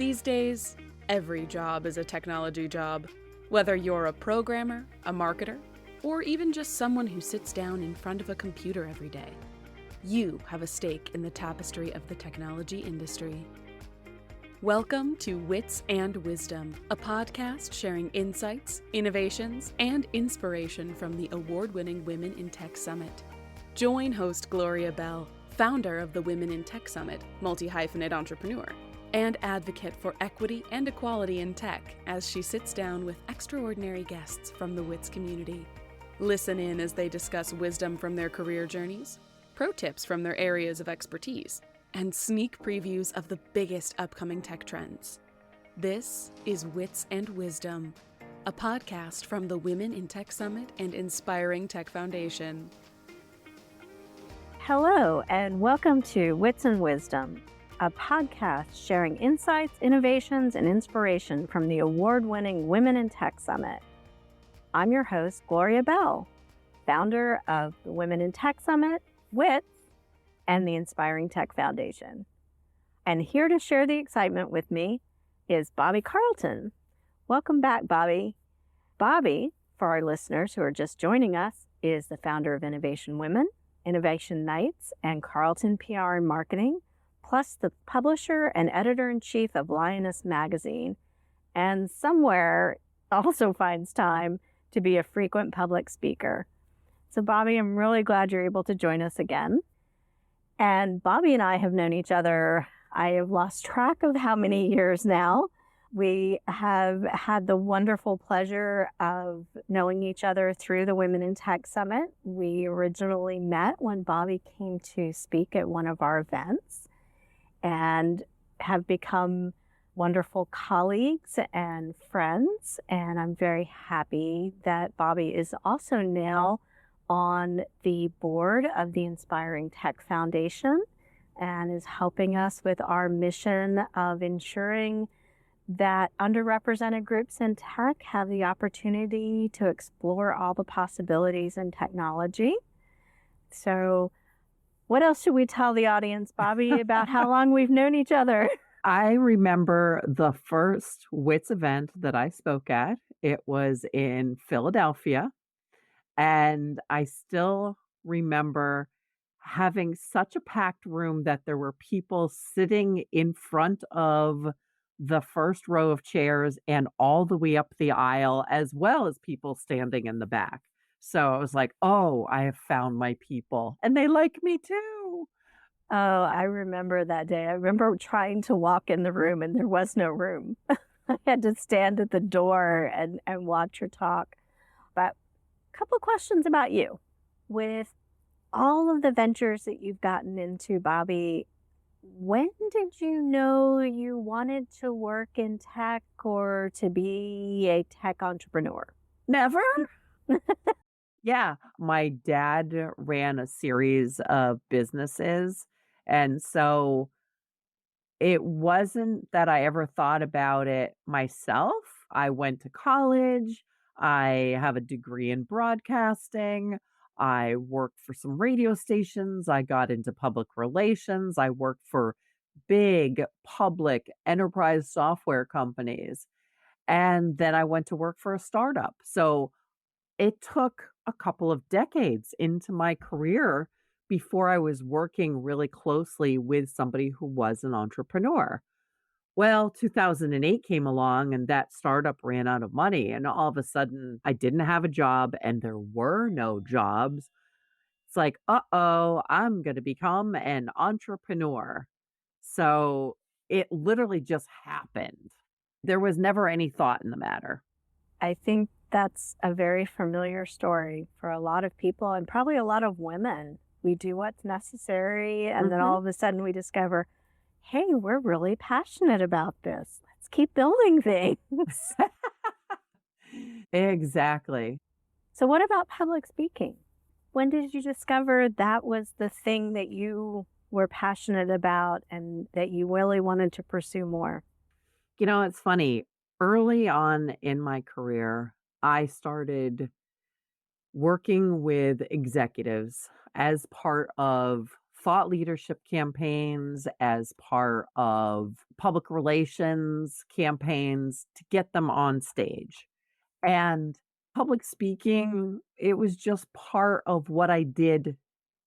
These days, every job is a technology job. Whether you're a programmer, a marketer, or even just someone who sits down in front of a computer every day, you have a stake in the tapestry of the technology industry. Welcome to Wits and Wisdom, a podcast sharing insights, innovations, and inspiration from the award-winning Women in Tech Summit. Join host Gloria Bell, founder of the Women in Tech Summit, multi-hyphenate entrepreneur, and advocate for equity and equality in tech as she sits down with extraordinary guests from the WITS community. Listen in as they discuss wisdom from their career journeys, pro tips from their areas of expertise, and sneak previews of the biggest upcoming tech trends. This is Wits and Wisdom, a podcast from the Women in Tech Summit and Inspiring Tech Foundation. Hello, and welcome to Wits and Wisdom, a podcast sharing insights, innovations, and inspiration from the award-winning Women in Tech Summit. I'm your host, Gloria Bell, founder of the Women in Tech Summit, WITS, and the Inspiring Tech Foundation. And here to share the excitement with me is Bobbie Carlton. Welcome back, Bobbie. Bobbie, for our listeners who are just joining us, is the founder of Innovation Women, Innovation Nights, and Carlton PR and Marketing, plus the publisher and editor-in-chief of Lioness Magazine, and somewhere also finds time to be a frequent public speaker. So Bobbie, I'm really glad you're able to join us again. And Bobbie and I have known each other, I have lost track of how many years now. We have had the wonderful pleasure of knowing each other through the Women in Tech Summit. We originally met when Bobbie came to speak at one of our events and have become wonderful colleagues and friends. And I'm very happy that Bobbie is also now on the board of the Inspiring Tech Foundation and is helping us with our mission of ensuring that underrepresented groups in tech have the opportunity to explore all the possibilities in technology. So what else should we tell the audience, Bobbie, about how long we've known each other? I remember the first WITS event that I spoke at. It was in Philadelphia. And I still remember having such a packed room that there were people sitting in front of the first row of chairs and all the way up the aisle, as well as people standing in the back. So I was like, oh, I have found my people. And they like me too. Oh, I remember that day. I remember trying to walk in the room and there was no room. I had to stand at the door and watch her talk. But a couple of questions about you. With all of the ventures that you've gotten into, Bobbie, when did you know you wanted to work in tech or to be a tech entrepreneur? Never. Yeah, my dad ran a series of businesses. And so it wasn't that I ever thought about it myself. I went to college. I have a degree in broadcasting. I worked for some radio stations. I got into public relations. I worked for big public enterprise software companies. And then I went to work for a startup. So it took a couple of decades into my career before I was working really closely with somebody who was an entrepreneur. Well, 2008 came along and that startup ran out of money. And all of a sudden, I didn't have a job and there were no jobs. It's like, uh-oh, I'm going to become an entrepreneur. So it literally just happened. There was never any thought in the matter. I think that's a very familiar story for a lot of people and probably a lot of women. We do what's necessary and then all of a sudden we discover, hey, we're really passionate about this. Let's keep building things. Exactly. So what about public speaking? When did you discover that was the thing that you were passionate about and that you really wanted to pursue more? You know, it's funny. Early on in my career, I started working with executives as part of thought leadership campaigns, as part of public relations campaigns to get them on stage. And public speaking, it was just part of what I did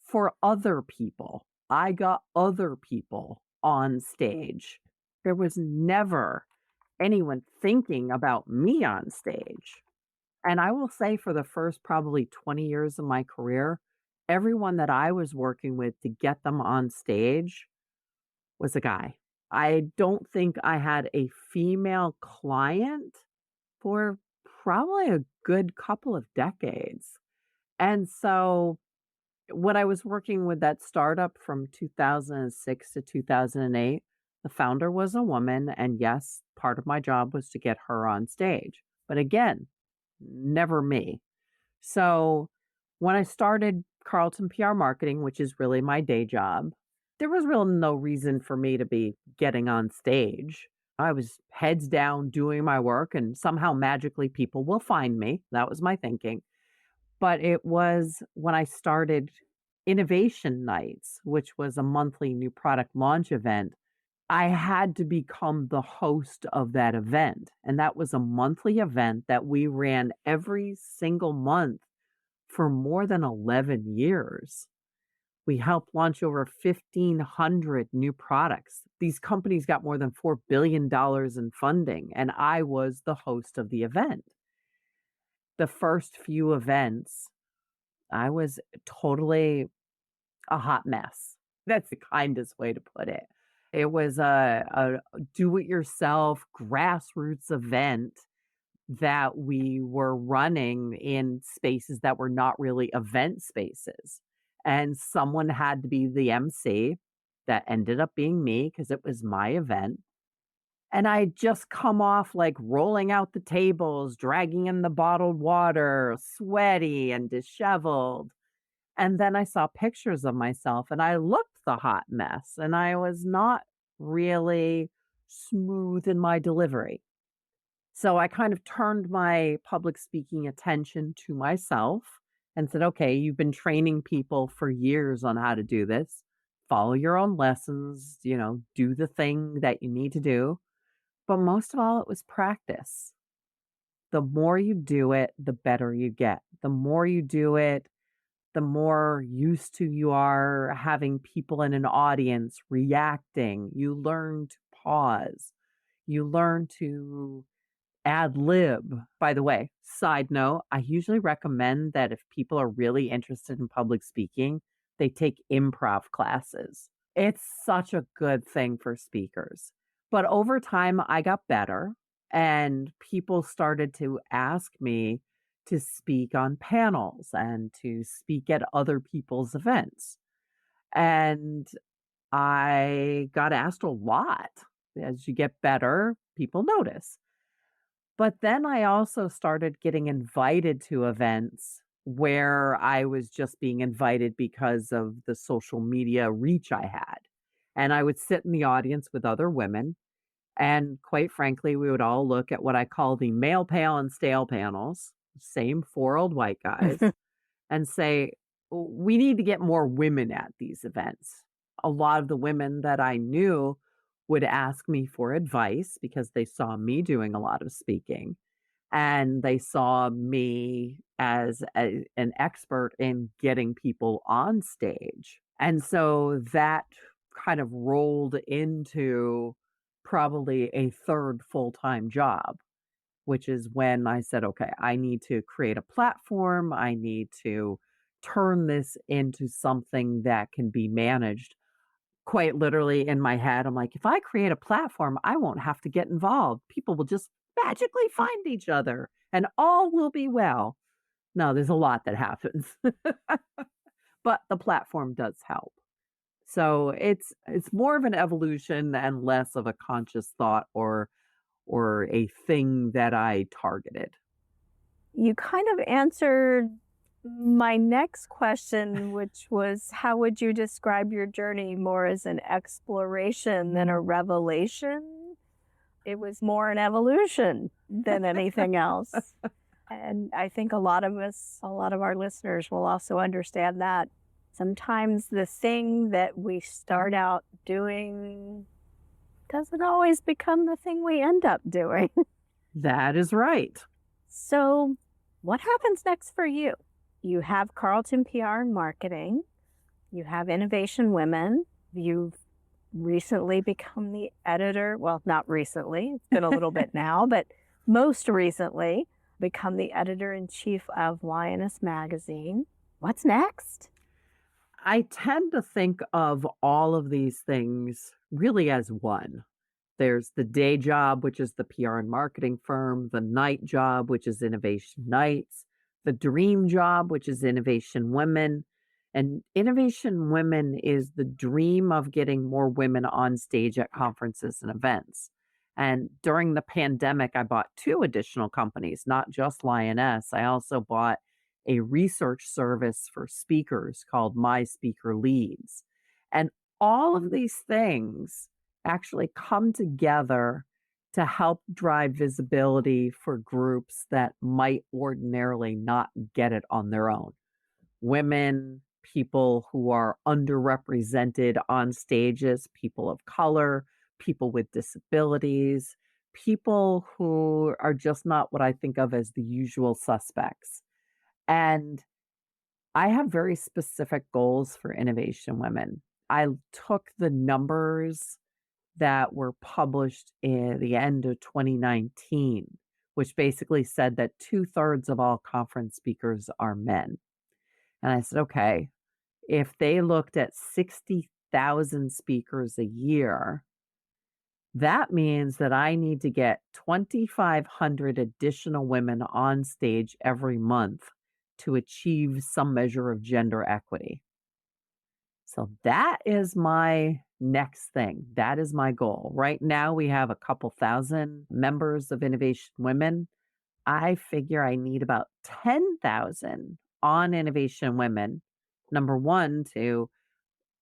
for other people. I got other people on stage. There was never anyone thinking about me on stage. And I will say for the first probably 20 years of my career, everyone that I was working with to get them on stage was a guy. I don't think I had a female client for probably a good couple of decades. And so when I was working with that startup from 2006 to 2008, the founder was a woman. And yes, part of my job was to get her on stage. But again, never me. So when I started Carlton PR Marketing, which is really my day job, there was real no reason for me to be getting on stage. I was heads down doing my work, and somehow magically people will find me. That was my thinking. But it was when I started Innovation Nights, which was a monthly new product launch event, I had to become the host of that event. And that was a monthly event that we ran every single month for more than 11 years. We helped launch over 1,500 new products. These companies got more than $4 billion in funding, and I was the host of the event. The first few events, I was totally a hot mess. That's the kindest way to put it. It was a do-it-yourself grassroots event that we were running in spaces that were not really event spaces. And someone had to be the MC. That ended up being me because it was my event. And I just come off like rolling out the tables, dragging in the bottled water, sweaty and disheveled. And then I saw pictures of myself and I looked the hot mess and I was not really smooth in my delivery. So I kind of turned my public speaking attention to myself and said, okay, you've been training people for years on how to do this. Follow your own lessons, do the thing that you need to do. But most of all, it was practice. The more you do it, the better you get. The more you do it, the more used to you are having people in an audience reacting. You learn to pause. You learn to ad lib. By the way, side note, I usually recommend that if people are really interested in public speaking, they take improv classes. It's such a good thing for speakers. But over time, I got better and people started to ask me to speak on panels and to speak at other people's events. And I got asked a lot. As you get better, people notice. But then I also started getting invited to events where I was just being invited because of the social media reach I had. And I would sit in the audience with other women. And quite frankly, we would all look at what I call the male pale and stale panels, same four old white guys, and say, we need to get more women at these events. A lot of the women that I knew would ask me for advice because they saw me doing a lot of speaking and they saw me as an expert in getting people on stage. And so that kind of rolled into probably a third full-time job, which is when I said, okay, I need to create a platform. I need to turn this into something that can be managed. Quite literally in my head, I'm like, if I create a platform, I won't have to get involved. People will just magically find each other and all will be well. No, there's a lot that happens, but the platform does help. So it's more of an evolution and less of a conscious thought or a thing that I targeted. You kind of answered my next question, which was, how would you describe your journey more as an exploration than a revelation? It was more an evolution than anything else. And I think a lot of our listeners will also understand that. Sometimes the thing that we start out doing doesn't always become the thing we end up doing. That is right. So, what happens next for you? You have Carlton PR and Marketing. You have Innovation Women. You've recently become the editor. Well, not recently. It's been a little bit now, but most recently become the editor-in-chief of Lioness Magazine. What's next? I tend to think of all of these things really as one. There's the day job, which is the PR and marketing firm, the night job, which is Innovation Nights, the dream job, which is Innovation Women. And Innovation Women is the dream of getting more women on stage at conferences and events. And during the pandemic, I bought 2 additional companies, not just Lioness. I also bought a research service for speakers called My Speaker Leads. And all of these things actually come together to help drive visibility for groups that might ordinarily not get it on their own. Women, people who are underrepresented on stages, people of color, people with disabilities, people who are just not what I think of as the usual suspects. And I have very specific goals for Innovation Women. I took the numbers that were published in the end of 2019, which basically said that 2/3 of all conference speakers are men. And I said, okay, if they looked at 60,000 speakers a year, that means that I need to get 2,500 additional women on stage every month to achieve some measure of gender equity. So that is my next thing. That is my goal. Right now, we have a couple thousand members of Innovation Women. I figure I need about 10,000 on Innovation Women. Number one, to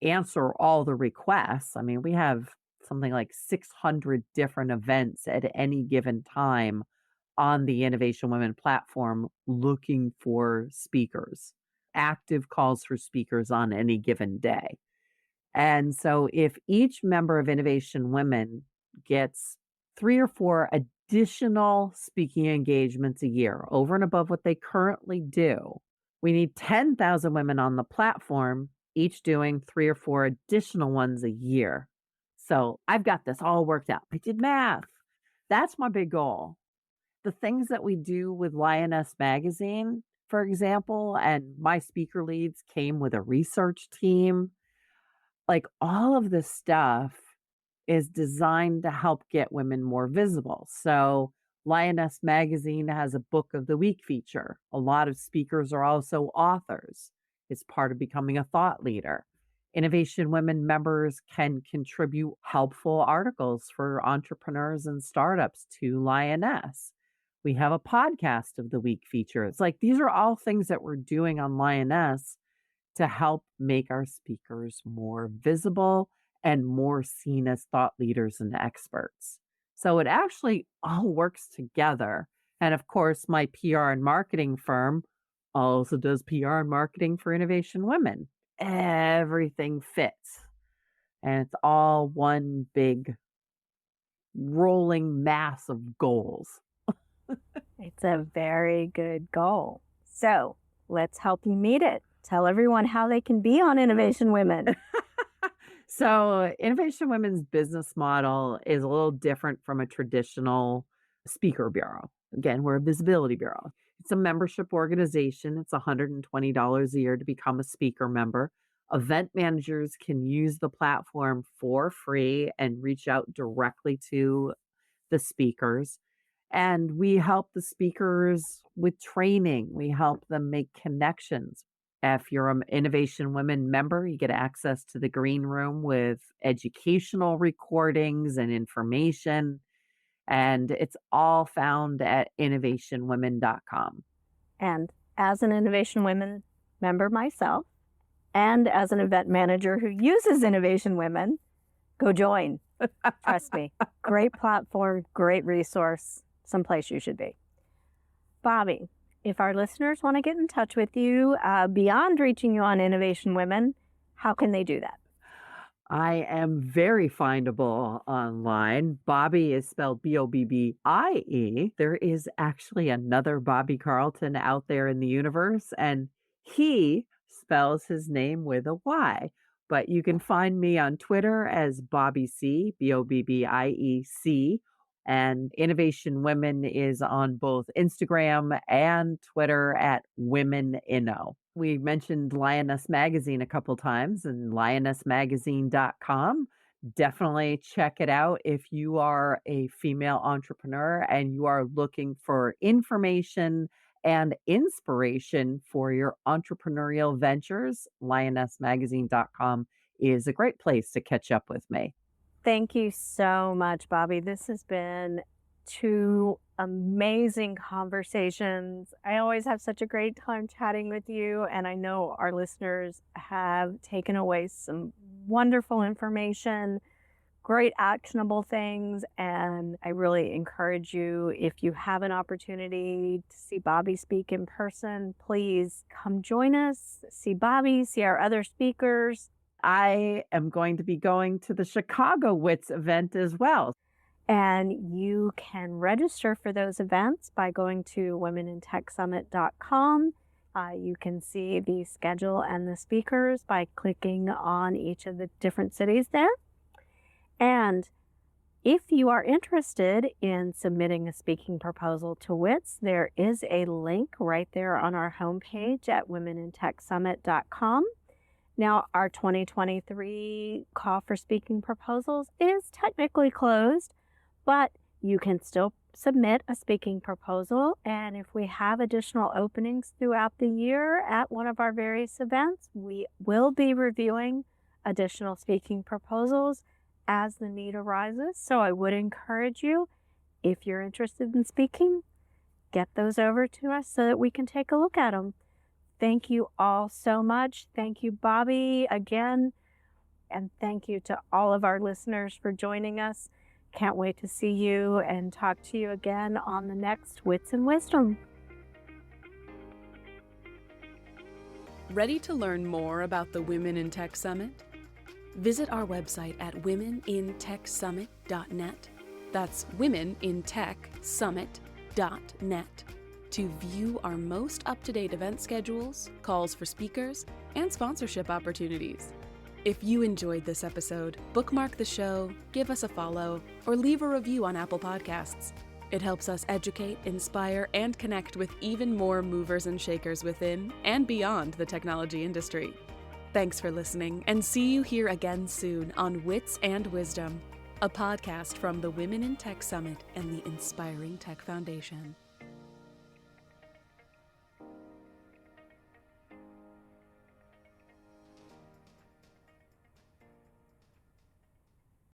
answer all the requests. I mean, we have something like 600 different events at any given time on the Innovation Women platform looking for speakers, active calls for speakers on any given day. And so if each member of Innovation Women gets 3 or 4 additional speaking engagements a year over and above what they currently do, we need 10,000 women on the platform, each doing 3 or 4 additional ones a year. So I've got this all worked out. I did math. That's my big goal. The things that we do with Lioness Magazine, for example, and My Speaker Leads came with a research team. Like all of this stuff is designed to help get women more visible. So Lioness Magazine has a Book of the Week feature. A lot of speakers are also authors. It's part of becoming a thought leader. Innovation Women members can contribute helpful articles for entrepreneurs and startups to Lioness. We have a podcast of the week feature. It's like these are all things that we're doing on Lioness to help make our speakers more visible and more seen as thought leaders and experts. So it actually all works together. And of course, my PR and marketing firm also does PR and marketing for Innovation Women. Everything fits. And it's all one big rolling mass of goals. It's a very good goal. So let's help you meet it. Tell everyone how they can be on Innovation Women. So Innovation Women's business model is a little different from a traditional speaker bureau. Again, we're a visibility bureau. It's a membership organization. It's $120 a year to become a speaker member. Event managers can use the platform for free and reach out directly to the speakers. And we help the speakers with training. We help them make connections. If you're an Innovation Women member, you get access to the green room with educational recordings and information. And it's all found at innovationwomen.com. And as an Innovation Women member myself, and as an event manager who uses Innovation Women, go join. Trust me. Great platform, great resource, someplace you should be. Bobbie, If our listeners want to get in touch with you, beyond reaching you on Innovation Women, how can they do that? I am very findable online. Bobbie is spelled Bobbie. There is actually another Bobbie Carlton out there in the universe, and he spells his name with a Y. But you can find me on Twitter as Bobbie C, Bobbiec, and Innovation Women is on both Instagram and Twitter at Women Inno. We mentioned Lioness Magazine a couple times and lionessmagazine.com. Definitely check it out if you are a female entrepreneur and you are looking for information and inspiration for your entrepreneurial ventures. Lionessmagazine.com is a great place to catch up with me. Thank you so much, Bobbie. This has been 2 amazing conversations. I always have such a great time chatting with you, and I know our listeners have taken away some wonderful information, great actionable things, and I really encourage you, if you have an opportunity to see Bobbie speak in person, please come join us, see Bobbie, see our other speakers. I am going to be going to the Chicago WITS event as well. And you can register for those events by going to womenintechsummit.com. You can see the schedule and the speakers by clicking on each of the different cities there. And if you are interested in submitting a speaking proposal to WITS, there is a link right there on our homepage at womenintechsummit.com. Now, our 2023 call for speaking proposals is technically closed, but you can still submit a speaking proposal. And if we have additional openings throughout the year at one of our various events, we will be reviewing additional speaking proposals as the need arises. So I would encourage you, if you're interested in speaking, get those over to us so that we can take a look at them. Thank you all so much. Thank you, Bobbie, again. And thank you to all of our listeners for joining us. Can't wait to see you and talk to you again on the next Wits and Wisdom. Ready to learn more about the Women in Tech Summit? Visit our website at womenintechsummit.net. That's womenintechsummit.net. to view our most up-to-date event schedules, calls for speakers, and sponsorship opportunities. If you enjoyed this episode, bookmark the show, give us a follow, or leave a review on Apple Podcasts. It helps us educate, inspire, and connect with even more movers and shakers within and beyond the technology industry. Thanks for listening, and see you here again soon on Wits and Wisdom, a podcast from the Women in Tech Summit and the Inspiring Tech Foundation.